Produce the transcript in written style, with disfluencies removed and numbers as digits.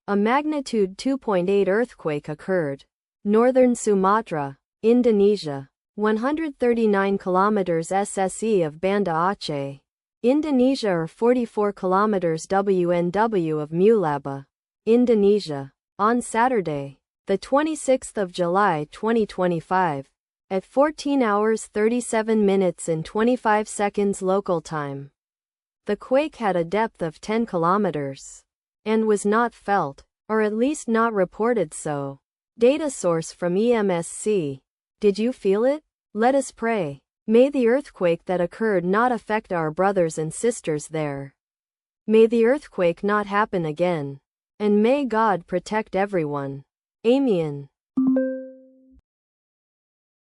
A magnitude 2.8 earthquake occurred. Northern Sumatra, Indonesia. 139 kilometers SSE of Banda Aceh, Indonesia, or 44 kilometers WNW of Mulaba, Indonesia. On Saturday, the 26th of July 2025, at 14 hours 37 minutes and 25 seconds local time. The quake had a depth of 10 kilometers and was not felt, or at least not reported so. Data source from EMSC. Did you feel it? Let us pray. May the earthquake that occurred not affect our brothers and sisters there. May the earthquake not happen again. And may God protect everyone. Amen.